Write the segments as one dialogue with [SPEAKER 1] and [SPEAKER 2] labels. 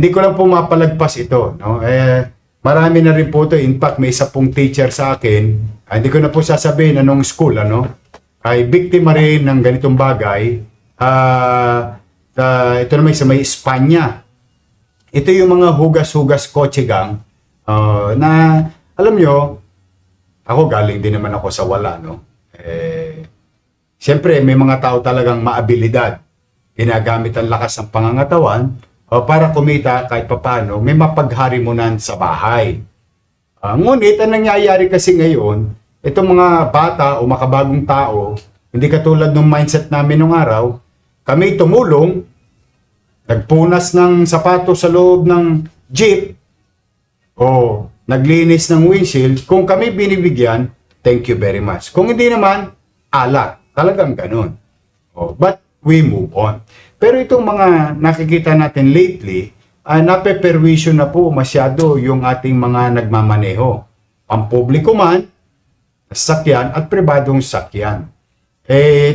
[SPEAKER 1] Hindi ko lang po mapalagpas ito, no? Marami na rin po ito. In fact, may isa pong teacher sa akin, hindi ko na po sasabihin anong school, ano? Ay biktima rin ng ganitong bagay. Ito naman sa may Espanya. Ito yung mga hugas-hugas kotse gang na, alam nyo, ako galing din naman ako sa wala, no? Siyempre, may mga tao talagang maabilidad. Ginagamit ang lakas ng pangangatawan para kumita kahit papano, may mapagharimunan sa bahay. Ngunit, ang nangyayari kasi ngayon, itong mga bata o makabagong tao, hindi katulad ng mindset namin nung araw, kami tumulong, nagpunas ng sapatos sa loob ng jeep, o naglinis ng windshield. Kung kami binibigyan, thank you very much. Kung hindi naman, alak. Talagang ganun. But we move on. Pero itong mga nakikita natin lately, napeperwisyo na po masyado yung ating mga nagmamaneho. Pampubliko man, sakyan at pribadong sakyan.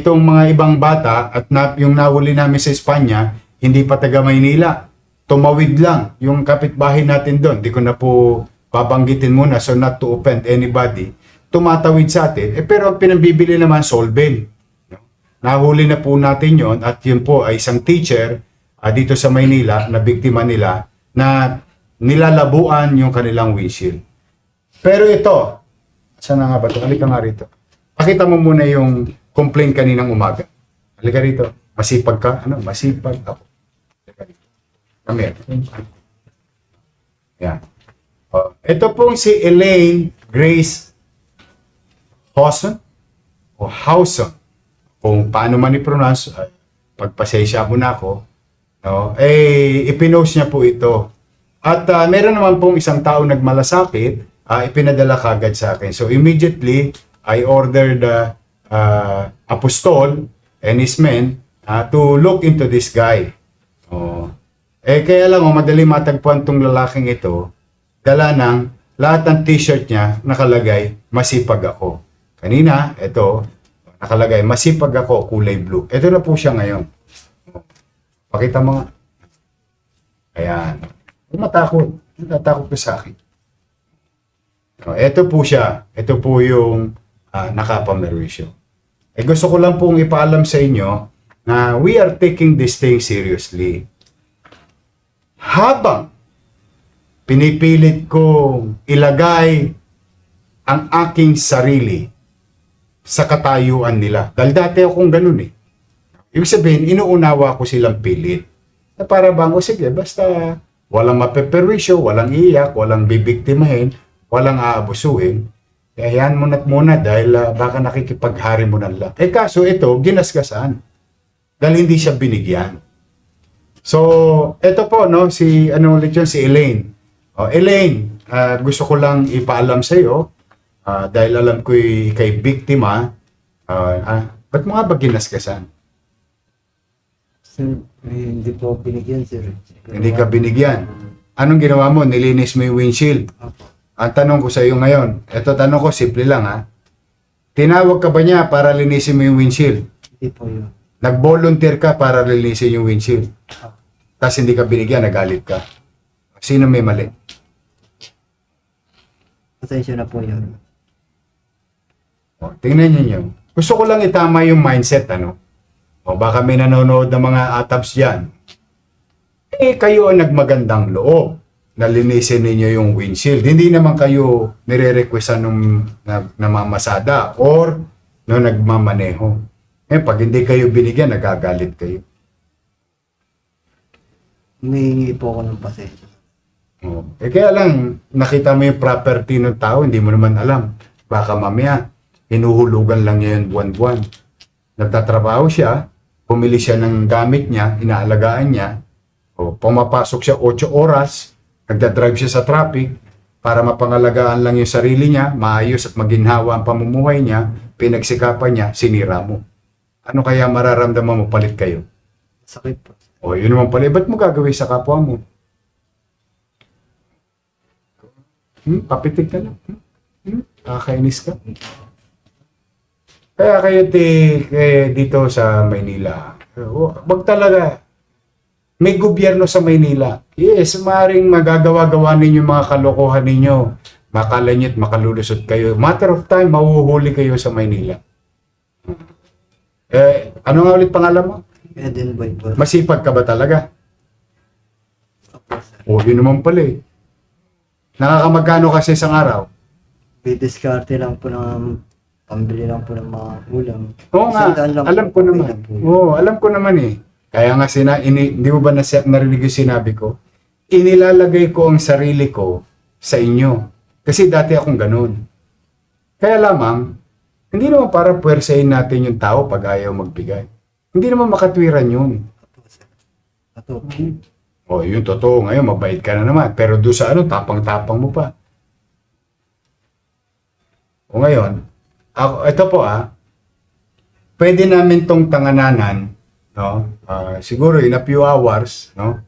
[SPEAKER 1] Itong mga ibang bata at yung nahuli namin sa Espanya, hindi pa taga Maynila. Tumawid lang yung kapitbahay natin doon. Di ko na po babanggitin muna so not to offend anybody. Tumatawid sa atin. Pero ang pinambibili naman solvent. Nahuli na po natin yon at yun po ay isang teacher dito sa Maynila na biktima nila na nilalabuan yung kanilang windshield. Pero ito, saan na nga ba ito? Halika nga rito. Pakita mo muna yung complaint kaninang umaga. Halika rito. Masipag ka? Ano? Masipag ako. Halika rito. Come here. Yan. Ito pong si Elaine Grace Hawson o Hawson. Kung paano man i-pronounce, pagpasensya mo na ako, no? Ipinost niya po ito. At meron naman pong isang tao nagmalasakit, ipinadala kagad sa akin. So immediately, I ordered the apostol and his men to look into this guy. Kaya lang, madali matagpuan tong lalaking ito, dala ng lahat ng t-shirt niya nakalagay, masipag ako. Kanina, ito, nakalagay, masipag ako, kulay blue. Ito na po siya ngayon. Pakita mo nga. Ayan. Matakot. Natatakot ka sa akin. Ito po siya. Ito po yung nakapamerwisyo. Gusto ko lang pong ipaalam sa inyo na we are taking this thing seriously. Habang pinipilit kong ilagay ang aking sarili sa katayuan nila. Dahil dati akong ganun eh. Ibig sabihin, inuunawa ko silang pilit. Na para bang, sige, basta walang mapeperwisyo, walang iyak, walang bibiktimahin, walang aabusuhin. Kaya yan muna dahil baka nakikipaghari mo lang. Kaso ito, ginasgasan. Dahil hindi siya binigyan. So, ito po, no, si Elaine. Elaine, gusto ko lang ipaalam sa iyo, dahil alam ko kay biktima, ba't mo nga ba ginasgasan?
[SPEAKER 2] Sir, hindi po binigyan, sir.
[SPEAKER 1] Hindi ka binigyan. Anong ginawa mo? Nilinis mo yung windshield.
[SPEAKER 2] Opo.
[SPEAKER 1] Ang tanong ko sa iyo ngayon, tanong ko, simple lang ha. Tinawag ka ba niya para linisin mo yung windshield?
[SPEAKER 2] Hindi po yun.
[SPEAKER 1] Nag-volunteer ka para linisin yung windshield. Tapos hindi ka binigyan, nagalit ka. Sino may mali?
[SPEAKER 2] Pasensya na po yun.
[SPEAKER 1] Tingnan niyo. Gusto ko lang itama yung mindset, ano? Baka may nanonood ng mga atabs dyan. Kayo ang nagmagandang loob na linisin ninyo yung windshield. Hindi naman kayo nire-requestan nung namamasada or nung nagmamaneho. Pag hindi kayo binigyan, nagagalit kayo.
[SPEAKER 2] Humihingi po ako ng pasensya.
[SPEAKER 1] Kaya lang, nakita mo yung property ng tao, hindi mo naman alam. Baka mamaya, hinuhulugan lang niya yung buwan-buwan. Nagtatrabaho siya, pumili siya ng gamit niya, inaalagaan niya, pumapasok siya 8 oras, nagdadrive siya sa traffic, para mapangalagaan lang yung sarili niya, maayos at maginhawa ang pamumuhay niya, pinagsikapan niya, sinira mo. Ano kaya mararamdaman mo palit kayo?
[SPEAKER 2] Sakit po.
[SPEAKER 1] Yun naman pala, ba't mo gagawin sa kapwa mo? Papitig ka lang. Kakainis ka. Kaya kayo dito sa Maynila, wag talaga. may gobyerno sa Maynila. Yes, maaaring magagawa-gawa ninyo yung mga kalokohan ninyo. Makalanyit, makalulusot kayo. Matter of time, mahuhuli kayo sa Maynila. Ano nga ulit pangalan mo?
[SPEAKER 2] Eden Boy po.
[SPEAKER 1] Masipag ka ba talaga?
[SPEAKER 2] Opo, sir.
[SPEAKER 1] O, yun naman pala eh. Nakakamagkano kasi isang araw?
[SPEAKER 2] Didiskarte lang po ng pambili lang po ng mga ulam.
[SPEAKER 1] Oo nga,
[SPEAKER 2] Isang daan lang
[SPEAKER 1] alam
[SPEAKER 2] po,
[SPEAKER 1] ko
[SPEAKER 2] okay
[SPEAKER 1] naman.
[SPEAKER 2] na po.
[SPEAKER 1] Oo, alam ko naman eh. Kaya nga hindi mo ba narinig yung sinabi ko? Inilalagay ko ang sarili ko sa inyo. Kasi dati akong ganun. Kaya lamang, hindi naman para puwersahin natin yung tao pag ayaw magbigay. Hindi naman makatwiran yun.
[SPEAKER 2] Opo, sir. Opo.
[SPEAKER 1] O, yun totoo. Ngayon, mabait ka na naman. Pero doon sa tapang-tapang mo pa. O ngayon, ito po pwede namin tong tangananan, no? Siguro in a few hours, no?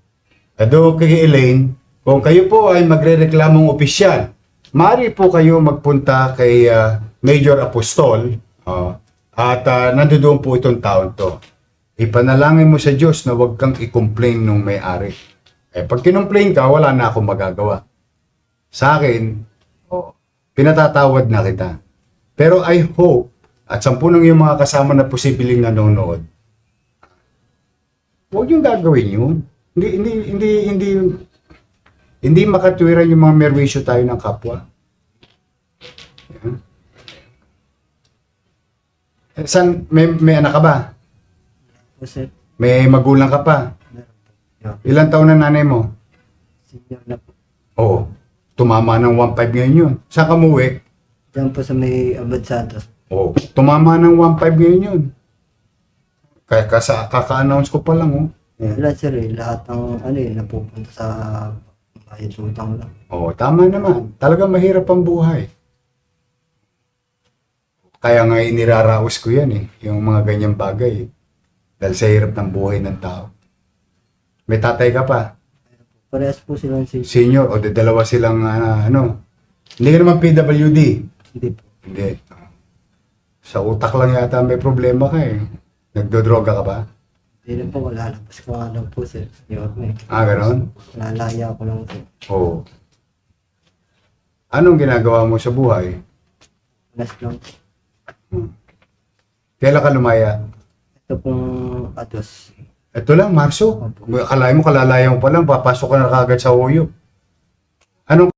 [SPEAKER 1] Ado kay Elaine, kung kayo po ay magrereklamong opisyal, maaari po kayo magpunta kay Major Apostol, at nandoon po itong taon to. Ipanalangin mo sa Diyos na huwag kang i-complain nung may-ari. Pag kinomplain ka, wala na akong magagawa. Sa akin, pinatatawad na kita. Pero I hope, at 10 ng yung mga kasama na posibleng nanonood, huwag yung gagawin yun. Hindi makatwiran yung mga merwisyo tayo ng kapwa. Yan. May anak ka ba?
[SPEAKER 2] Opo, sir.
[SPEAKER 1] May magulang ka pa?
[SPEAKER 2] Meron po. Yeah.
[SPEAKER 1] Ilang taon na nanay mo?
[SPEAKER 2] Senior na po.
[SPEAKER 1] Oo. Tumama ng 1.5 ngayon yun. Saan ka muwi?
[SPEAKER 2] Diyan po sa may Abad Santos.
[SPEAKER 1] Oo. Tumama ng 1.5 ngayon yun. Kaya kaka-announce ko pa lang.
[SPEAKER 2] Wala, sir, lahat ng napupunta sa bayad utang lang.
[SPEAKER 1] Oo, tama naman. Talagang mahirap ang buhay. Kaya nga iniraraos ko yan yung mga ganyang bagay. Dahil sa hirap ng buhay ng tao. May tatay ka pa?
[SPEAKER 2] Parehas po silang si...
[SPEAKER 1] Senior o dalawa silang Hindi ka naman PWD.
[SPEAKER 2] Hindi po.
[SPEAKER 1] Hindi. Sa utak lang yata may problema ka Nagdodroga ka ba?
[SPEAKER 2] Hindi na po, lalabas ko nga lang po, sir. Yun,
[SPEAKER 1] Ganon?
[SPEAKER 2] Lalaya ko lang, sir.
[SPEAKER 1] Oo. Anong ginagawa mo sa buhay?
[SPEAKER 2] Nas lang.
[SPEAKER 1] Kailan ka lumaya?
[SPEAKER 2] Ito pong ados.
[SPEAKER 1] Ito lang, Marso. Akalain mo, kalalaya mo pa lang, papasok ka na kagad sa Oyo. Anong